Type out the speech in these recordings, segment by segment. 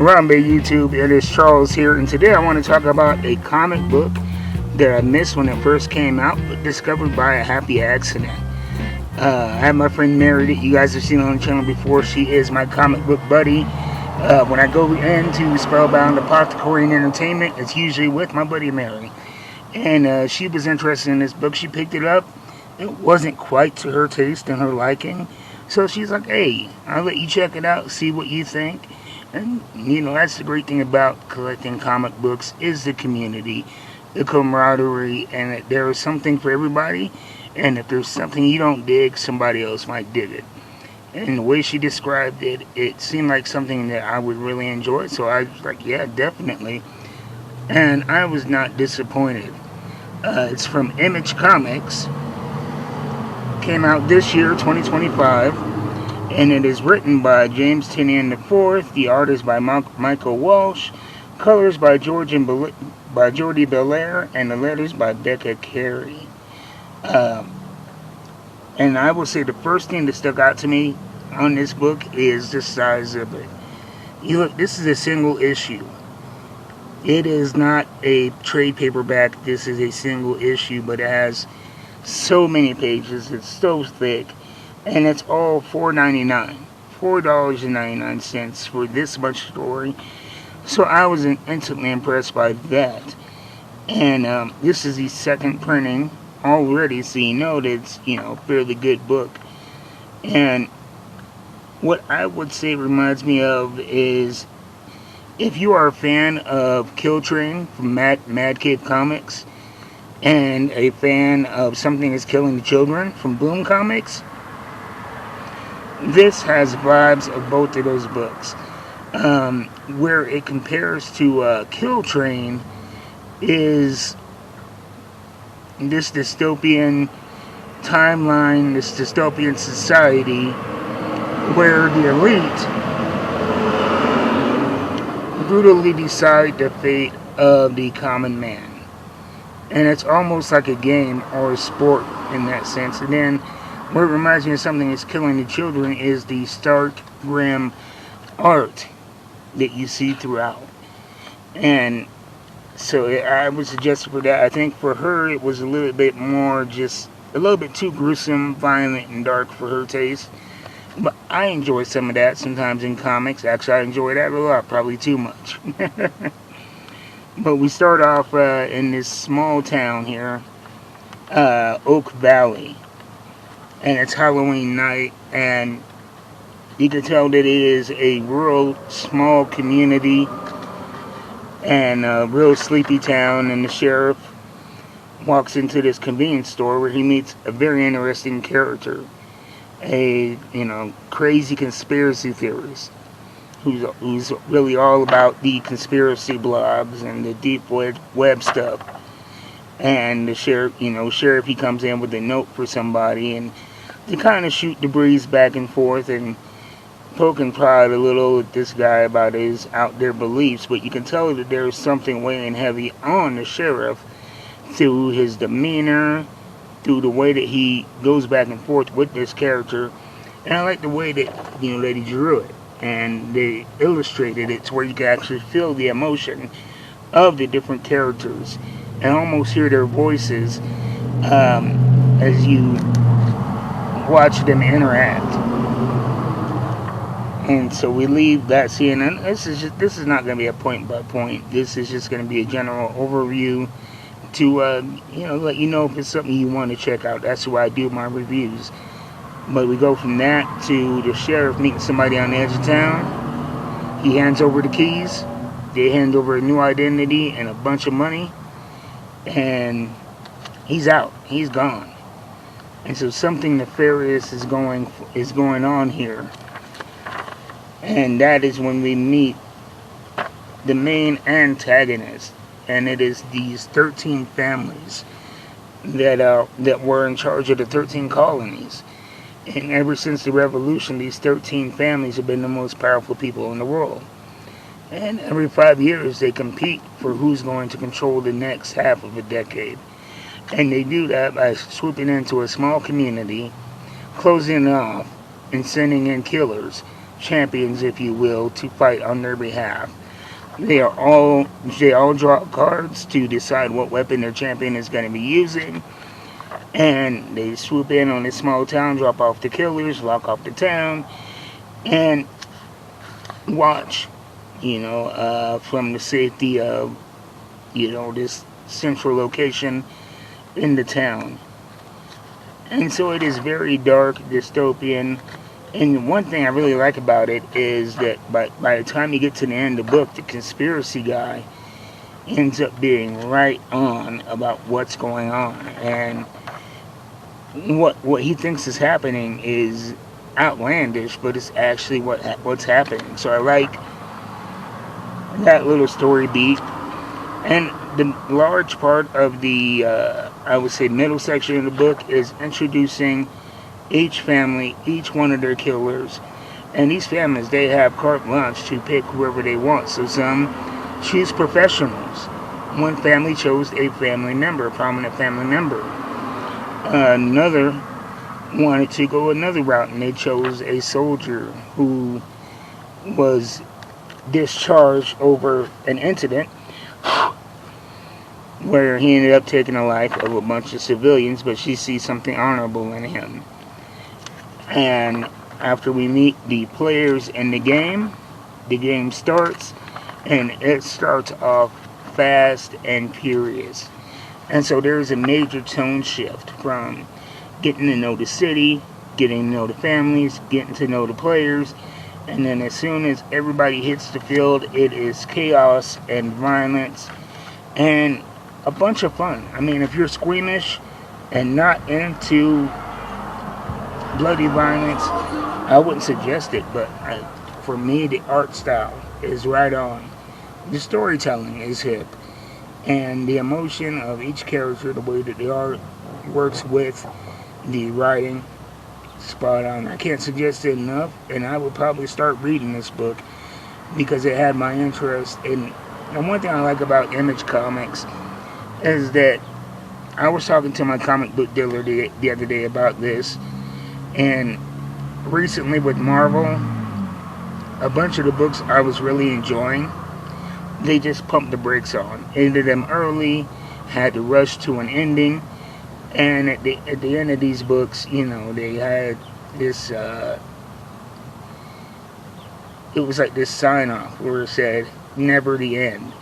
Harambe YouTube, it is Charles here, and today I want to talk about a comic book that I missed when it first came out, but discovered by a happy accident. I have my friend Mary that you guys have seen on the channel before. She is my comic book buddy. When I go into Spellbound Apothecary and Entertainment, it's usually with my buddy Mary. And she was interested in this book. She picked it up. It wasn't quite to her taste and her liking. So she's like, hey, I'll let you check it out, see what you think. And, you know, that's the great thing about collecting comic books is the community, the camaraderie, and that there is something for everybody. And if there's something you don't dig, somebody else might dig it. And the way she described it, it seemed like something that I would really enjoy. So I was like, yeah, definitely. And I was not disappointed. It's from Image Comics. Came out this year, 2025. And it is written by James Tynion IV. The art is by Michael Walsh. Colors by Jordi Belair. And the letters by Becca Carey. And I will say the first thing that stuck out to me on this book is the size of it. You look, this is a single issue. It is not a trade paperback. This is a single issue, but it has so many pages. It's so thick. And it's all $4.99. $4.99 for this much story. So I was instantly impressed by that. And this is the second printing already, so you know that it's, you know, a fairly good book. And what I would say it reminds me of is, if you are a fan of Kill Train from Mad Cave Comics, and a fan of Something is Killing the Children from Boom Comics, this has vibes of both of those books. Where it compares to Kill Train is this dystopian timeline, this dystopian society where the elite brutally decide the fate of the common man. And it's almost like a game or a sport in that sense. And then what it reminds me of Something That's Killing the Children is the stark, grim art that you see throughout. And so I would suggest for that. I think for her it was a little bit more, just a little bit too gruesome, violent, and dark for her taste. But I enjoy some of that sometimes in comics. Actually, I enjoy that a lot, probably too much. But we start off in this small town here, Oak Valley. And it's Halloween night, and you can tell that it is a real small community and a real sleepy town. And the sheriff walks into this convenience store where he meets a very interesting character, a crazy conspiracy theorist who's really all about the conspiracy blogs and the deep web stuff. And the sheriff, he comes in with a note for somebody, and they kind of shoot the breeze back and forth and poke and prod a little at this guy about his out there beliefs. But you can tell that there's something weighing heavy on the sheriff through his demeanor, through the way that he goes back and forth with this character. And I like the way that, that he drew it. And they illustrated it to where you can actually feel the emotion of the different characters and almost hear their voices as you watch them interact. And so we leave that scene, and this is not going to be a point by point. This is just going to be a general overview to let you know if it's something you want to check out. That's why I do my reviews. But we go from that to the sheriff meeting somebody on the edge of town. He hands over the keys. They hand over a new identity and a bunch of money. And he's out. He's gone. And so something nefarious is going on here. And that is when we meet the main antagonist. And it is these 13 families that were in charge of the 13 colonies. And ever since the revolution, these 13 families have been the most powerful people in the world. And every 5 years, they compete for who's going to control the next half of a decade. And they do that by swooping into a small community, closing it off, and sending in killers champions, if you will, to fight on their behalf. They all draw cards to decide what weapon their champion is going to be using, and they swoop in on this small town, drop off the killers, lock off the town, and watch, from the safety of, this central location in the town. And so it is very dark, dystopian. And one thing I really like about it is that by the time you get to the end of the book, the conspiracy guy ends up being right on about what's going on. And what he thinks is happening is outlandish, but it's actually what's happening. So I like that little story beat. And the large part of the, I would say, middle section of the book is introducing each family, each one of their killers. And these families, they have carte blanche to pick whoever they want. So some choose professionals. One family chose a family member, a prominent family member. Another wanted to go another route, and they chose a soldier who was discharged over an incident where he ended up taking the life of a bunch of civilians, but she sees something honorable in him. And after we meet the players in the game starts, and it starts off fast and furious. And so there's a major tone shift from getting to know the city, getting to know the families, getting to know the players, and then as soon as everybody hits the field, it is chaos and violence and a bunch of fun. I mean, if you're squeamish and not into bloody violence, I wouldn't suggest it, but for me, the art style is right on. The storytelling is hip, and the emotion of each character, the way that the art works with the writing, spot on. I can't suggest it enough, and I would probably start reading this book because it had my interest. And one thing I like about Image Comics is that I was talking to my comic book dealer the other day about this, and recently with Marvel, a bunch of the books I was really enjoying, they just pumped the brakes on. Ended them early, had to rush to an ending, and at the end of these books, they had this, it was like this sign off where it said, never the end.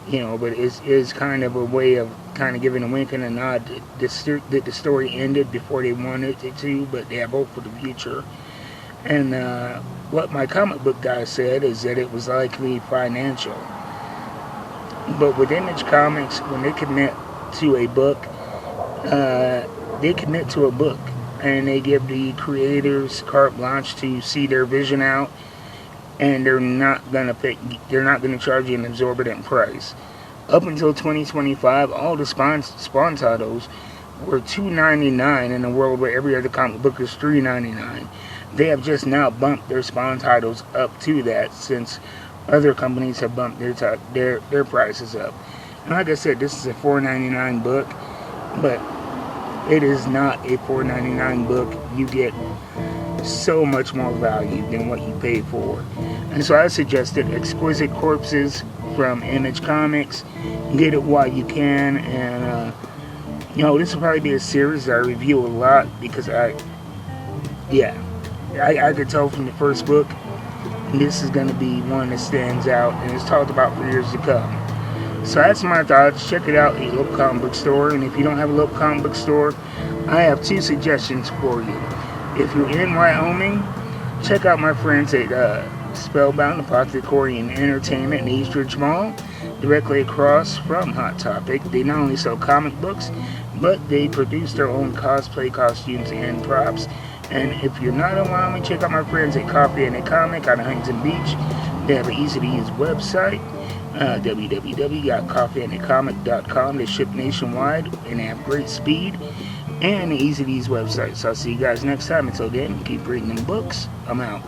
But it's kind of a way of kind of giving a wink and a nod that the story ended before they wanted it to, but they have hope for the future. And what my comic book guy said is that it was likely financial. But with Image Comics, when they commit to a book, they commit to a book, and they give the creators carte blanche to see their vision out, and they're not gonna charge you an exorbitant price. Up until 2025, all the Spawn titles were $2.99 in a world where every other comic book is $3.99. They have just now bumped their Spawn titles up to that, since other companies have bumped their prices up. And like I said, this is a $4.99 book, but it is not a $4.99 book. You get so much more value than what you paid for. And so I suggested Exquisite Corpses from Image Comics. Get it while you can, and this will probably be a series I review a lot, because I could tell from the first book this is going to be one that stands out and is talked about for years to come. So that's my thoughts. Check it out at your local comic book store, and if you don't have a local comic book store, I have two suggestions for you. If you're in Wyoming, check out my friends at Spellbound Apothecary and Entertainment in Eastridge Mall, directly across from Hot Topic. They not only sell comic books, but they produce their own cosplay costumes and props. And if you're not in Wyoming, check out my friends at Coffee and a Comic out of Huntington Beach. They have an easy-to-use website, www.coffeeandacomic.com. They ship nationwide, and they have great speed and an easy-to-use website. So I'll see you guys next time. Until then, keep reading them books. I'm out.